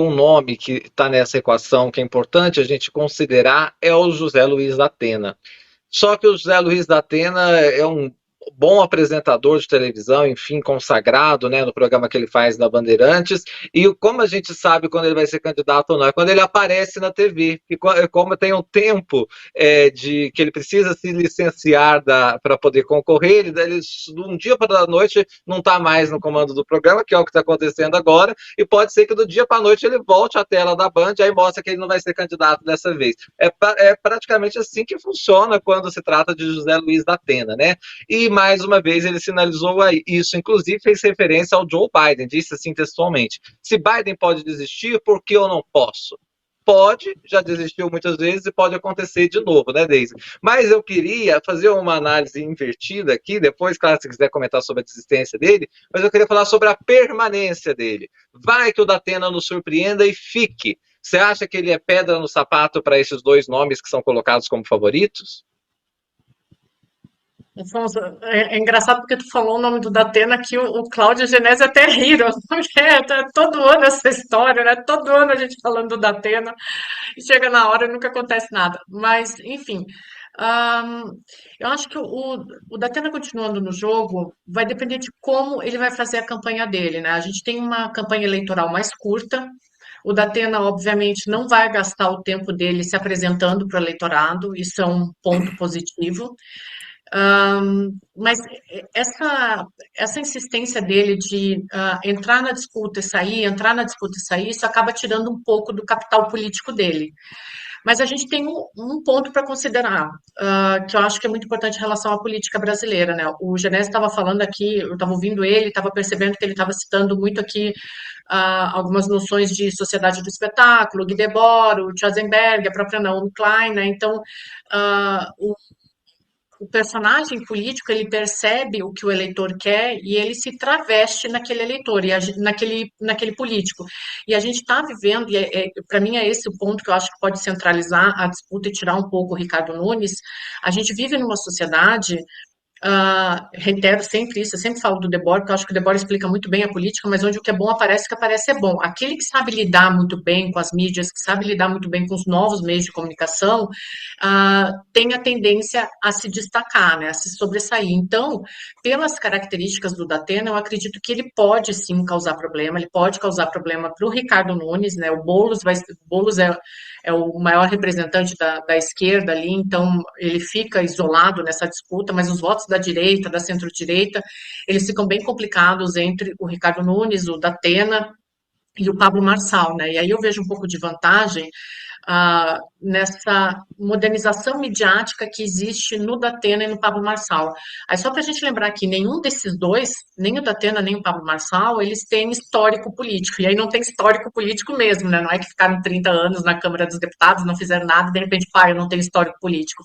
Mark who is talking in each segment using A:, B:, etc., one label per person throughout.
A: um nome que está nessa equação que é importante a gente considerar é o José Luiz da Atena. Só que o José Luiz da Atena é um bom apresentador de televisão, enfim, consagrado, né, no programa que ele faz na Bandeirantes, e como a gente sabe quando ele vai ser candidato ou não, é quando ele aparece na TV, e como tem um tempo de que ele precisa se licenciar para poder concorrer, ele de um dia para a noite não está mais no comando do programa, que é o que está acontecendo agora, e pode ser que do dia para a noite ele volte à tela da Band, aí mostra que ele não vai ser candidato dessa vez. É praticamente assim que funciona quando se trata de José Luiz da Atena, né? E mais uma vez ele sinalizou isso, inclusive fez referência ao Joe Biden, disse assim textualmente: se Biden pode desistir, por que eu não posso? Pode, já desistiu muitas vezes e pode acontecer de novo, né, Deise? Mas eu queria fazer uma análise invertida aqui, depois, claro, se quiser comentar sobre a desistência dele, mas eu queria falar sobre a permanência dele. Vai que o Datena nos surpreenda e fique. Você acha que ele é pedra no sapato para esses dois nomes que são colocados como favoritos?
B: Afonso, é engraçado porque tu falou o nome do Datena que o Cláudio Genésio até riram, porque todo ano essa história, né? Todo ano a gente falando do Datena e chega na hora e nunca acontece nada. Mas, enfim, ahn, eu acho que o Datena continuando no jogo vai depender de como ele vai fazer a campanha dele, né? A gente tem uma campanha eleitoral mais curta. O Datena, obviamente, não vai gastar o tempo dele se apresentando para o eleitorado, isso é um ponto positivo. Mas essa insistência dele de entrar na disputa e sair, entrar na disputa e sair, isso acaba tirando um pouco do capital político dele. Mas a gente tem um ponto para considerar, que eu acho que é muito importante em relação à política brasileira, né? O Genésio estava falando aqui, eu estava ouvindo ele, estava percebendo que ele estava citando muito aqui algumas noções de sociedade do espetáculo, Guy Debord, o Schwarzenberg, a própria Naomi Klein, né? Então, o personagem político ele percebe o que o eleitor quer e ele se traveste naquele eleitor e naquele político. E a gente está vivendo, e para mim é esse o ponto que eu acho que pode centralizar a disputa e tirar um pouco o Ricardo Nunes. A gente vive numa sociedade reitero sempre isso, eu sempre falo do Debord, porque eu acho que o Debord explica muito bem a política, mas onde o que é bom aparece, o que aparece é bom. Aquele que sabe lidar muito bem com as mídias, que sabe lidar muito bem com os novos meios de comunicação, tem a tendência a se destacar, né, a se sobressair. Então, pelas características do Datena, eu acredito que ele pode sim causar problema, ele pode causar problema para o Ricardo Nunes, né, o Boulos é o maior representante da esquerda ali, então ele fica isolado nessa disputa, mas os votos da direita, da centro-direita, eles ficam bem complicados entre o Ricardo Nunes, o Datena e o Pablo Marçal, né? E aí eu vejo um pouco de vantagem nessa modernização midiática que existe no Datena e no Pablo Marçal. Aí só para a gente lembrar que nenhum desses dois, nem o Datena nem o Pablo Marçal, eles têm histórico político. E aí não tem histórico político mesmo, né? Não é que ficaram 30 anos na Câmara dos Deputados, não fizeram nada, e de repente, pai, eu não tenho histórico político.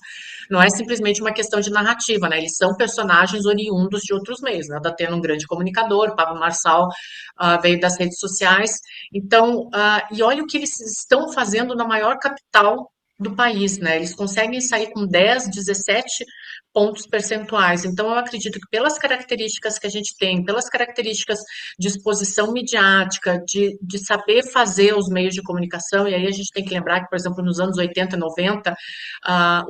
B: Não é simplesmente uma questão de narrativa, né? Eles são personagens oriundos de outros meios, né? O Datena é um grande comunicador, o Pablo Marçal veio das redes sociais. Então, e olha o que eles estão fazendo na maior capital do país, né? Eles conseguem sair com 10, 17 pontos percentuais. Então, eu acredito que pelas características que a gente tem, pelas características de exposição midiática, de saber fazer os meios de comunicação, e aí a gente tem que lembrar que, por exemplo, nos anos 80 e 90,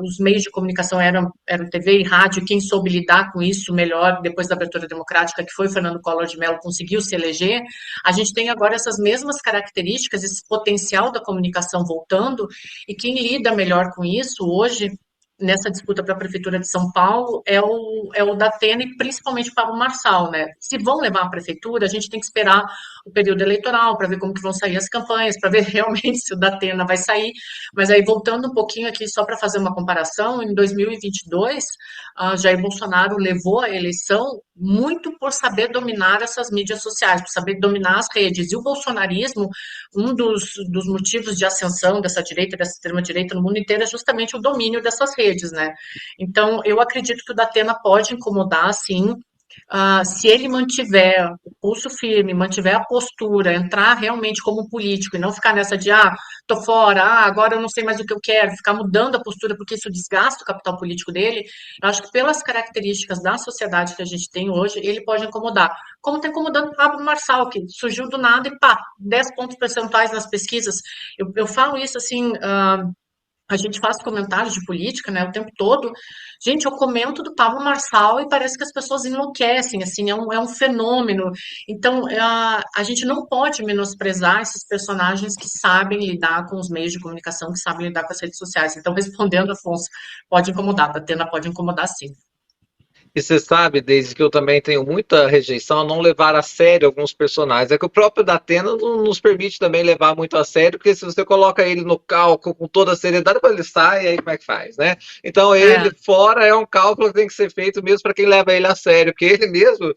B: os meios de comunicação eram TV e rádio, quem soube lidar com isso melhor depois da abertura democrática, que foi o Fernando Collor de Mello, conseguiu se eleger, a gente tem agora essas mesmas características, esse potencial da comunicação voltando, e quem lida melhor com isso hoje, nessa disputa para a Prefeitura de São Paulo, é o Datena e principalmente o Pablo Marçal, né? Se vão levar a Prefeitura, a gente tem que esperar o período eleitoral para ver como que vão sair as campanhas, para ver realmente se o Datena vai sair. Mas aí, voltando um pouquinho aqui, só para fazer uma comparação, em 2022, Jair Bolsonaro levou a eleição muito por saber dominar essas mídias sociais, por saber dominar as redes. E o bolsonarismo, um dos motivos de ascensão dessa direita, dessa extrema-direita no mundo inteiro é justamente o domínio dessas redes, né? Então, eu acredito que o Datena pode incomodar, sim, Se ele mantiver o pulso firme, mantiver a postura, entrar realmente como político e não ficar nessa de, tô fora, agora eu não sei mais o que eu quero, ficar mudando a postura porque isso desgasta o capital político dele, eu acho que pelas características da sociedade que a gente tem hoje, ele pode incomodar. Como está incomodando o Pablo Marçal, que surgiu do nada e pá, 10 pontos percentuais nas pesquisas. Eu falo isso assim, a gente faz comentários de política, né, o tempo todo. Gente, eu comento do Pablo Marçal e parece que as pessoas enlouquecem, assim, é um fenômeno. Então, a gente não pode menosprezar esses personagens que sabem lidar com os meios de comunicação, que sabem lidar com as redes sociais. Então, respondendo, Afonso, pode incomodar, Tatena pode incomodar sim.
A: E você sabe, desde que eu também tenho muita rejeição a não levar a sério alguns personagens. É que o próprio Datena não nos permite também levar muito a sério, porque se você coloca ele no cálculo com toda a seriedade, depois ele sai, e aí como é que faz, né? Então
B: É,
A: ele fora é um cálculo que tem que ser feito mesmo para quem leva ele a sério, porque ele mesmo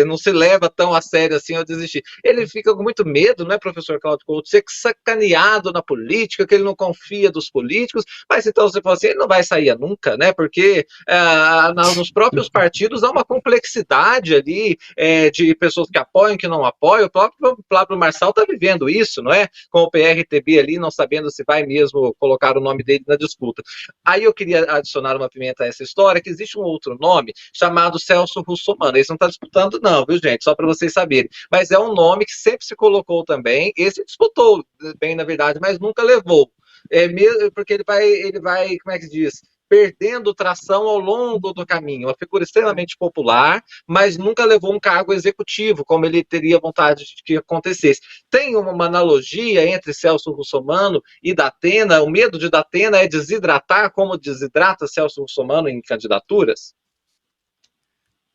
A: não se leva tão a sério assim ao desistir. Ele fica com muito medo, né, professor Cláudio Couto, de ser sacaneado na política, que ele não confia dos políticos, mas então você fala assim, ele não vai sair nunca, né? Porque nos próprios partidos há uma complexidade ali de pessoas que apoiam, que não apoiam. O próprio Pablo Marçal está vivendo isso, não é? Com o PRTB ali, não sabendo se vai mesmo colocar o nome dele na disputa. Aí eu queria adicionar uma pimenta a essa história, que existe um outro nome chamado Celso Russomano. Esse não está disputando não, viu, gente? Só para vocês saberem. Mas é um nome que sempre se colocou também. Esse disputou bem, na verdade, mas nunca levou. Mesmo porque ele vai, como é que se diz? Perdendo tração ao longo do caminho. Uma figura extremamente popular, mas nunca levou um cargo executivo, como ele teria vontade de que acontecesse. Tem uma analogia entre Celso Russomano e Datena. O medo de Datena é desidratar, como desidrata Celso Russomano em candidaturas?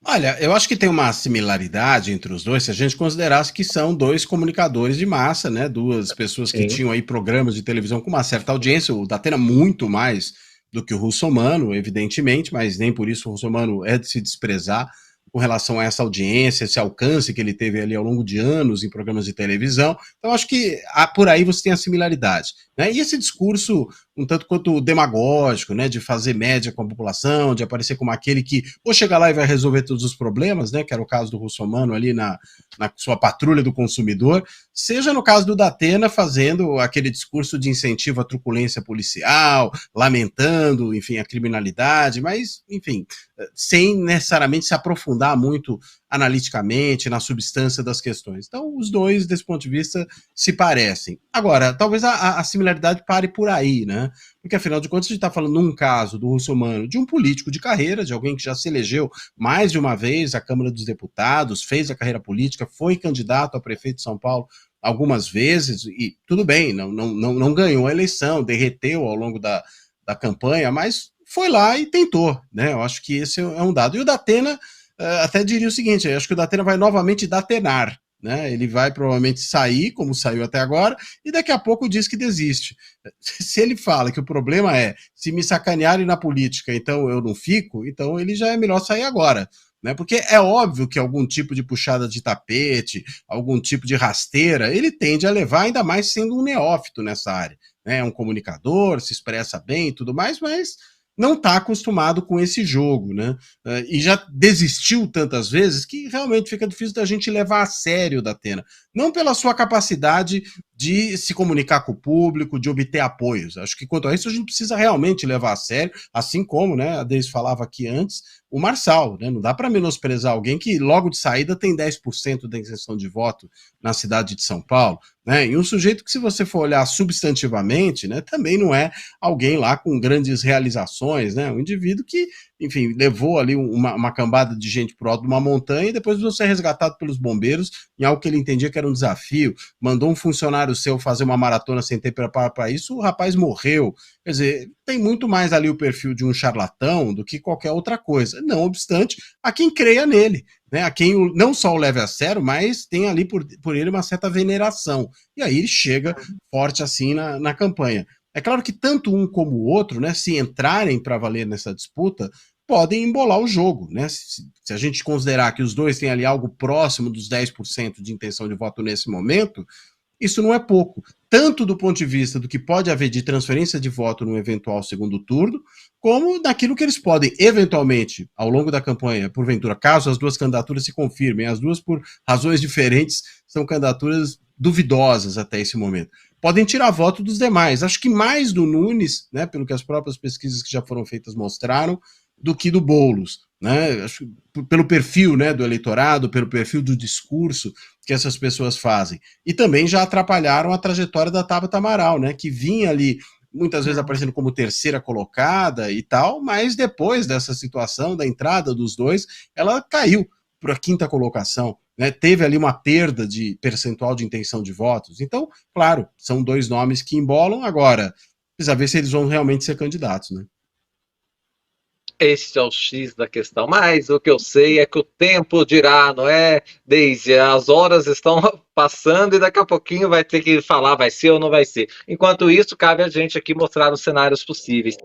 C: Olha, eu acho que tem uma similaridade entre os dois, se a gente considerasse que são dois comunicadores de massa, né? Duas pessoas que
A: Sim.
C: tinham aí programas de televisão com uma certa audiência, o Datena muito mais do que o Russomano, evidentemente, mas nem por isso o Russomano é de se desprezar com relação a essa audiência, esse alcance que ele teve ali ao longo de anos em programas de televisão. Então, acho que por aí você tem a similaridade. Né? E esse discurso um tanto quanto demagógico, né, de fazer média com a população, de aparecer como aquele que vou chegar lá e vai resolver todos os problemas, né, que era o caso do Russomano ali na sua patrulha do consumidor, seja no caso do Datena fazendo aquele discurso de incentivo à truculência policial, lamentando, enfim, a criminalidade, mas, enfim, sem necessariamente se aprofundar muito analiticamente na substância das questões. Então, os dois, desse ponto de vista, se parecem. Agora, talvez a similaridade pare por aí, né? Porque, afinal de contas, a gente está falando, num caso do Russomano, de um político de carreira, de alguém que já se elegeu mais de uma vez à Câmara dos Deputados, fez a carreira política, foi candidato a prefeito de São Paulo algumas vezes, e tudo bem, não ganhou a eleição, derreteu ao longo da campanha, mas foi lá e tentou, né? Eu acho que esse é um dado. E o Datena, até diria o seguinte, eu acho que o Datena vai novamente datenar, né? Ele vai provavelmente sair, como saiu até agora, e daqui a pouco diz que desiste. Se ele fala que o problema é se me sacanearem na política, então eu não fico, então ele já é melhor sair agora. Né? Porque é óbvio que algum tipo de puxada de tapete, algum tipo de rasteira, ele tende a levar, ainda mais sendo um neófito nessa área. Né? É um comunicador, se expressa bem e tudo mais, mas não está acostumado com esse jogo, né? E já desistiu tantas vezes que realmente fica difícil da gente levar a sério o Datena. Não pela sua capacidade de se comunicar com o público, de obter apoios. Acho que quanto a isso a gente precisa realmente levar a sério, assim como, né, a Deise falava aqui antes, o Marçal, né? Não dá para menosprezar alguém que logo de saída tem 10% da intenção de voto na cidade de São Paulo, né? E um sujeito que, se você for olhar substantivamente, né, também não é alguém lá com grandes realizações, né? Um indivíduo que, enfim, levou ali uma cambada de gente pro alto de uma montanha e depois precisou ser resgatado pelos bombeiros em algo que ele entendia que era um desafio, mandou um funcionário seu fazer uma maratona sem ter preparo para isso, o rapaz morreu. Quer dizer, tem muito mais ali o perfil de um charlatão do que qualquer outra coisa. Não obstante, a quem creia nele, né? A quem não só o leve a sério, mas tem ali por ele uma certa veneração. E aí ele chega forte assim na campanha. É claro que tanto um como o outro, né, se entrarem para valer nessa disputa, podem embolar o jogo, né? Se a gente considerar que os dois têm ali algo próximo dos 10% de intenção de voto nesse momento, isso não é pouco, tanto do ponto de vista do que pode haver de transferência de voto no eventual segundo turno, como daquilo que eles podem, eventualmente, ao longo da campanha, porventura, caso as duas candidaturas se confirmem, as duas por razões diferentes, são candidaturas duvidosas até esse momento, podem tirar voto dos demais. Acho que mais do Nunes, né, pelo que as próprias pesquisas que já foram feitas mostraram, do que do Boulos, né? Acho, pelo perfil, né, do eleitorado, pelo perfil do discurso que essas pessoas fazem. E também já atrapalharam a trajetória da Tabata Amaral, né, que vinha ali muitas vezes aparecendo como terceira colocada e tal, mas depois dessa situação, da entrada dos dois, ela caiu para a quinta colocação, né? Teve ali uma perda de percentual de intenção de votos. Então, claro, são dois nomes que embolam. Agora, precisa ver se eles vão realmente ser candidatos, né?
A: Esse é o X da questão, mas o que eu sei é que o tempo dirá, não é, Deise? As horas estão passando e daqui a pouquinho vai ter que falar vai ser ou não vai ser. Enquanto isso, cabe a gente aqui mostrar os cenários possíveis.